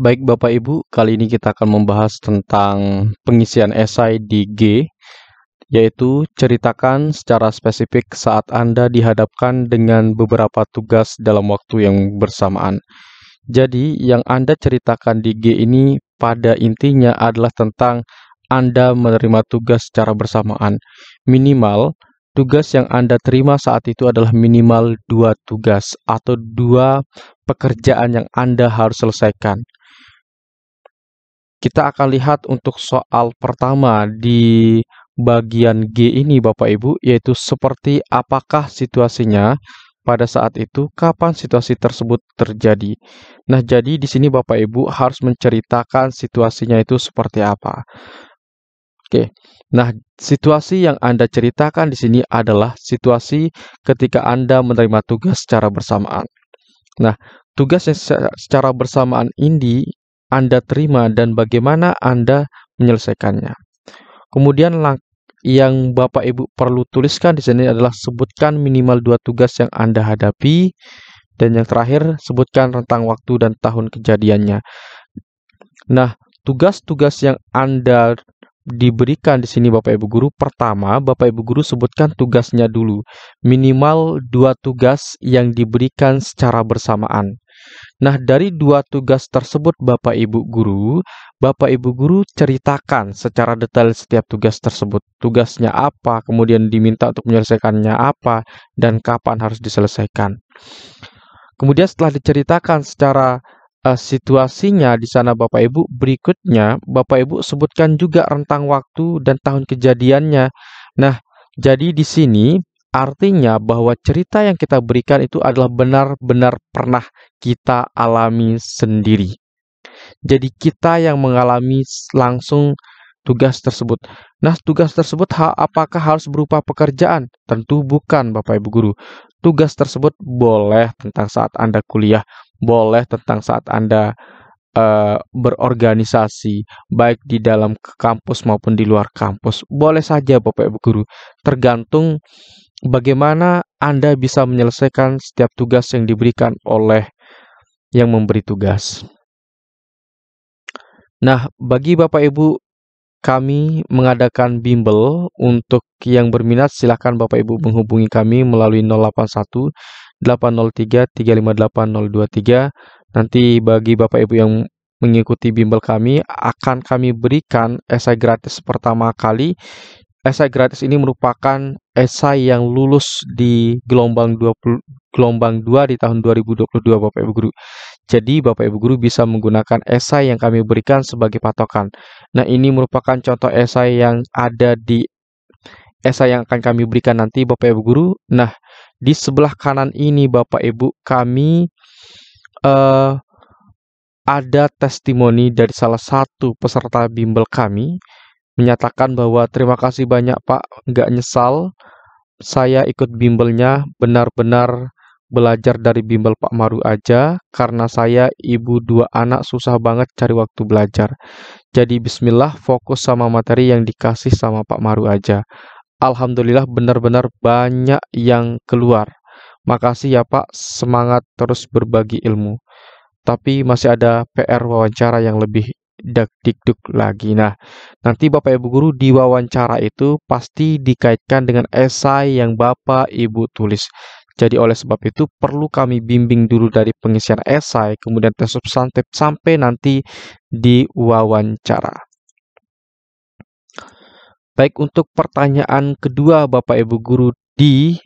Baik Bapak Ibu, kali ini kita akan membahas tentang pengisian esai di G, yaitu ceritakan secara spesifik saat Anda dihadapkan dengan beberapa tugas dalam waktu yang bersamaan. Jadi, yang Anda ceritakan di G ini pada intinya adalah tentang Anda menerima tugas secara bersamaan. Minimal, tugas yang Anda terima saat itu adalah minimal 2 tugas atau 2 pekerjaan yang Anda harus selesaikan. Kita akan lihat untuk soal pertama di bagian G ini Bapak Ibu, yaitu seperti apakah situasinya pada saat itu, kapan situasi tersebut terjadi. Nah, jadi di sini Bapak Ibu harus menceritakan situasinya itu seperti apa. Oke. Nah, situasi yang Anda ceritakan di sini adalah situasi ketika Anda menerima tugas secara bersamaan. Nah, tugas yang secara bersamaan ini Anda terima dan bagaimana Anda menyelesaikannya. Kemudian yang Bapak Ibu perlu tuliskan di sini adalah sebutkan minimal 2 tugas yang Anda hadapi, dan yang terakhir sebutkan rentang waktu dan tahun kejadiannya. Nah, tugas-tugas yang Anda diberikan di sini Bapak Ibu Guru, pertama Bapak Ibu Guru sebutkan tugasnya dulu. Minimal 2 tugas yang diberikan secara bersamaan. Nah, dari 2 tugas tersebut Bapak Ibu Guru ceritakan secara detail setiap tugas tersebut. Tugasnya apa, kemudian diminta untuk menyelesaikannya apa, dan kapan harus diselesaikan. Kemudian setelah diceritakan secara situasinya di sana Bapak Ibu, berikutnya Bapak Ibu sebutkan juga rentang waktu dan tahun kejadiannya. Nah, jadi di sini artinya bahwa cerita yang kita berikan itu adalah benar-benar pernah kita alami sendiri. Jadi kita yang mengalami langsung tugas tersebut. Nah, tugas tersebut apakah harus berupa pekerjaan? Tentu bukan, Bapak Ibu Guru. Tugas tersebut boleh tentang saat Anda kuliah, boleh tentang saat Anda berorganisasi, baik di dalam kampus maupun di luar kampus. Boleh saja, Bapak Ibu Guru. Tergantung bagaimana Anda bisa menyelesaikan setiap tugas yang diberikan oleh yang memberi tugas. Nah, bagi Bapak Ibu, kami mengadakan bimbel. Untuk yang berminat silakan Bapak Ibu menghubungi kami melalui 081 803 358 023. Nanti bagi Bapak Ibu yang mengikuti bimbel kami akan kami berikan esai gratis pertama kali. Esai gratis ini merupakan esai yang lulus di gelombang 2 di tahun 2022 Bapak Ibu Guru. Jadi Bapak Ibu Guru bisa menggunakan esai yang kami berikan sebagai patokan. Nah, ini merupakan contoh esai yang ada di esai yang akan kami berikan nanti Bapak Ibu Guru. Nah, di sebelah kanan ini Bapak Ibu kami ada testimoni dari salah satu peserta bimbel kami menyatakan bahwa terima kasih banyak Pak, nggak nyesal saya ikut bimbelnya, benar-benar belajar dari bimbel Pak Maru aja, karena saya ibu 2 anak susah banget cari waktu belajar. Jadi bismillah fokus sama materi yang dikasih sama Pak Maru aja. Alhamdulillah benar-benar banyak yang keluar. Makasih ya Pak, semangat terus berbagi ilmu. Tapi masih ada PR wawancara yang lebih dikduk lagi. Nah, nanti Bapak Ibu Guru di wawancara itu pasti dikaitkan dengan esai yang Bapak Ibu tulis. Jadi oleh sebab itu perlu kami bimbing dulu dari pengisian esai, kemudian tes substantif sampai nanti di wawancara. Baik, untuk pertanyaan kedua Bapak Ibu Guru di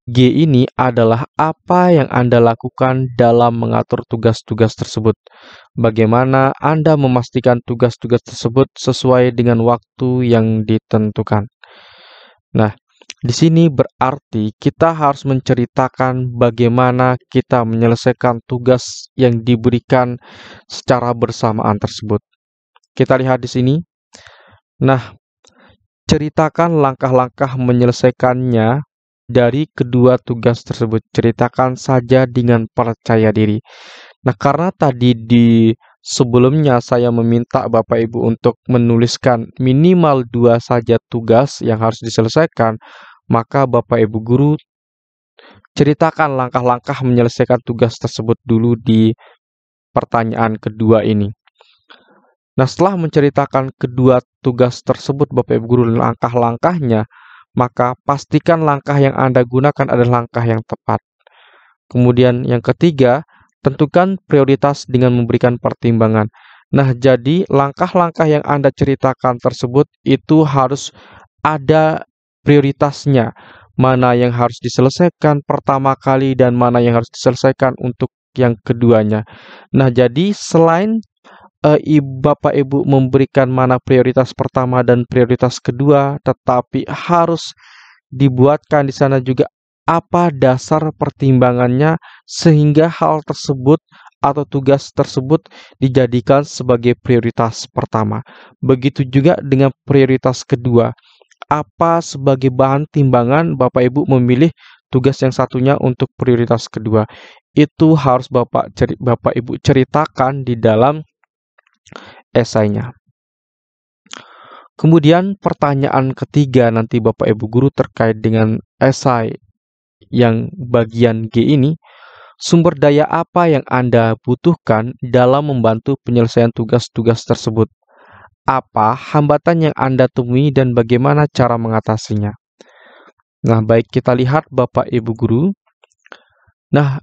G ini adalah apa yang Anda lakukan dalam mengatur tugas-tugas tersebut. Bagaimana Anda memastikan tugas-tugas tersebut sesuai dengan waktu yang ditentukan. Nah, di sini berarti kita harus menceritakan bagaimana kita menyelesaikan tugas yang diberikan secara bersamaan tersebut. Kita lihat di sini. Nah, ceritakan langkah-langkah menyelesaikannya dari kedua tugas tersebut. Ceritakan saja dengan percaya diri. Nah, karena tadi di sebelumnya saya meminta Bapak Ibu untuk menuliskan minimal 2 saja tugas yang harus diselesaikan, maka Bapak Ibu Guru ceritakan langkah-langkah menyelesaikan tugas tersebut dulu di pertanyaan kedua ini. Nah, setelah menceritakan kedua tugas tersebut Bapak Ibu Guru dan langkah-langkahnya, maka pastikan langkah yang Anda gunakan adalah langkah yang tepat. Kemudian yang ketiga, tentukan prioritas dengan memberikan pertimbangan. Nah, jadi langkah-langkah yang Anda ceritakan tersebut itu harus ada prioritasnya. Mana yang harus diselesaikan pertama kali dan mana yang harus diselesaikan untuk yang keduanya. Nah, jadi selain Bapak Ibu memberikan mana prioritas pertama dan prioritas kedua, tetapi harus dibuatkan di sana juga apa dasar pertimbangannya sehingga hal tersebut atau tugas tersebut dijadikan sebagai prioritas pertama. Begitu juga dengan prioritas kedua. Apa sebagai bahan timbangan Bapak Ibu memilih tugas yang satunya untuk prioritas kedua. Itu harus Bapak Ibu ceritakan di dalam esainya. Kemudian pertanyaan ketiga nanti Bapak Ibu Guru terkait dengan esai yang bagian G ini, sumber daya apa yang Anda butuhkan dalam membantu penyelesaian tugas-tugas tersebut? Apa hambatan yang Anda temui dan bagaimana cara mengatasinya? Nah, baik kita lihat Bapak Ibu Guru. Nah,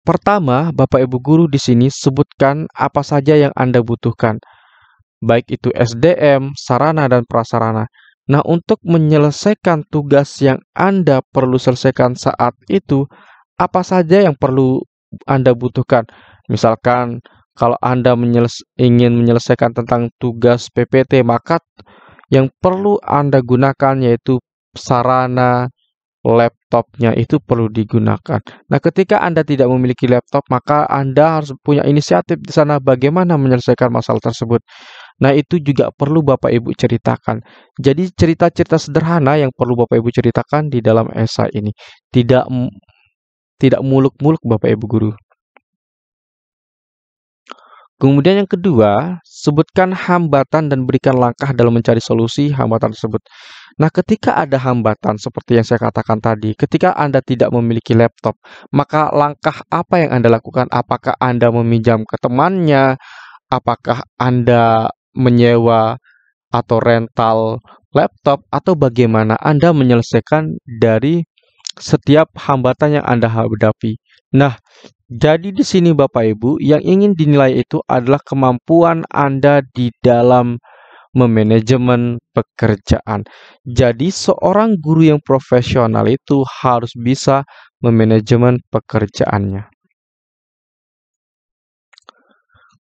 pertama Bapak Ibu Guru di sini sebutkan apa saja yang Anda butuhkan, baik itu SDM, sarana, dan prasarana. Nah, untuk menyelesaikan tugas yang Anda perlu selesaikan saat itu, apa saja yang perlu Anda butuhkan? Misalkan, kalau Anda ingin menyelesaikan tentang tugas PPT, maka yang perlu Anda gunakan yaitu sarana, laptopnya itu perlu digunakan. Nah, ketika Anda tidak memiliki laptop, maka Anda harus punya inisiatif di sana bagaimana menyelesaikan masalah tersebut. Nah, itu juga perlu Bapak Ibu ceritakan. Jadi, cerita-cerita sederhana yang perlu Bapak Ibu ceritakan di dalam esai ini. Tidak muluk-muluk Bapak Ibu Guru. Kemudian yang kedua, sebutkan hambatan dan berikan langkah dalam mencari solusi hambatan tersebut. Nah, ketika ada hambatan seperti yang saya katakan tadi, ketika Anda tidak memiliki laptop, maka langkah apa yang Anda lakukan? Apakah Anda meminjam ke temannya? Apakah Anda menyewa atau rental laptop? Atau bagaimana Anda menyelesaikan dari setiap hambatan yang Anda hadapi? Nah, jadi di sini Bapak Ibu, yang ingin dinilai itu adalah kemampuan Anda di dalam memanajemen pekerjaan. Jadi seorang guru yang profesional itu harus bisa memanajemen pekerjaannya.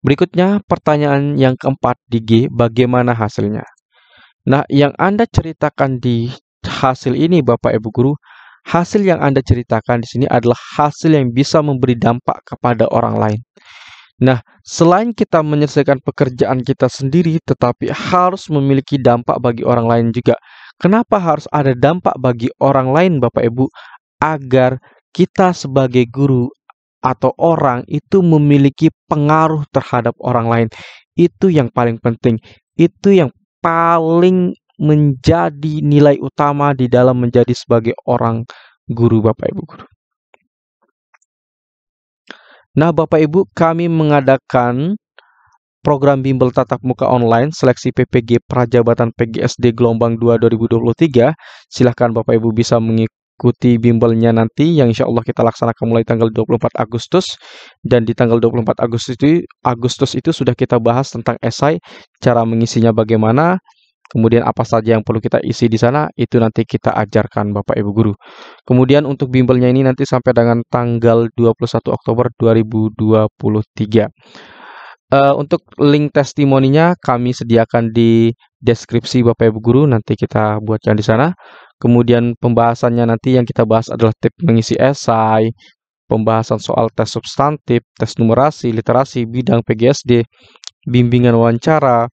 Berikutnya pertanyaan yang keempat di G, bagaimana hasilnya? Nah, yang Anda ceritakan di hasil ini Bapak Ibu Guru, hasil yang Anda ceritakan di sini adalah hasil yang bisa memberi dampak kepada orang lain. Nah, selain kita menyelesaikan pekerjaan kita sendiri, tetapi harus memiliki dampak bagi orang lain juga. Kenapa harus ada dampak bagi orang lain, Bapak Ibu? Agar kita sebagai guru atau orang itu memiliki pengaruh terhadap orang lain. Itu yang paling penting. Itu yang paling menjadi nilai utama di dalam menjadi sebagai orang guru Bapak Ibu Guru. Nah, Bapak Ibu, kami mengadakan program bimbel tatap muka online seleksi PPG Prajabatan PGSD gelombang 2 2023. Silahkan Bapak Ibu bisa mengikuti bimbelnya nanti yang insya Allah kita laksanakan mulai tanggal 24 Agustus. Dan di tanggal 24 Agustus itu sudah kita bahas tentang esai, cara mengisinya bagaimana, kemudian apa saja yang perlu kita isi di sana, itu nanti kita ajarkan Bapak Ibu Guru. Kemudian untuk bimbelnya ini nanti sampai dengan tanggal 21 Oktober 2023. Untuk link testimoninya kami sediakan di deskripsi Bapak Ibu Guru, nanti kita buatkan di sana. Kemudian pembahasannya nanti yang kita bahas adalah tips mengisi esai, pembahasan soal tes substantif, tes numerasi, literasi, bidang PGSD, bimbingan wawancara,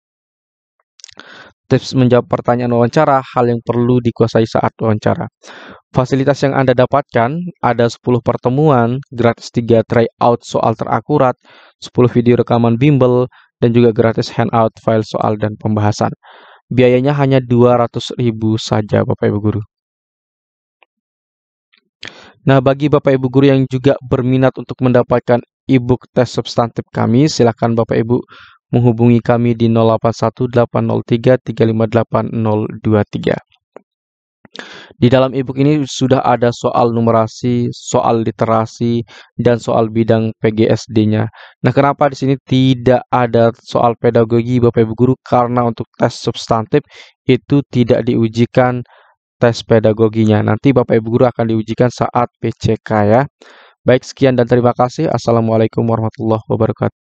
tips menjawab pertanyaan wawancara, hal yang perlu dikuasai saat wawancara. Fasilitas yang Anda dapatkan ada 10 pertemuan, gratis 3 tryout soal terakurat, 10 video rekaman bimbel, dan juga gratis handout file soal dan pembahasan. Biayanya hanya 200.000 saja Bapak Ibu Guru. Nah, bagi Bapak Ibu Guru yang juga berminat untuk mendapatkan ebook tes substantif kami, silakan Bapak Ibu menghubungi kami di 081803358023. Di dalam ebook ini sudah ada soal numerasi, soal literasi, dan soal bidang PGSD-nya. Nah, kenapa di sini tidak ada soal pedagogi Bapak Ibu guru? Karena untuk tes substantif itu tidak diujikan tes pedagoginya. Nanti Bapak Ibu guru akan diujikan saat PCK ya. Baik, sekian dan terima kasih. Assalamualaikum warahmatullahi wabarakatuh.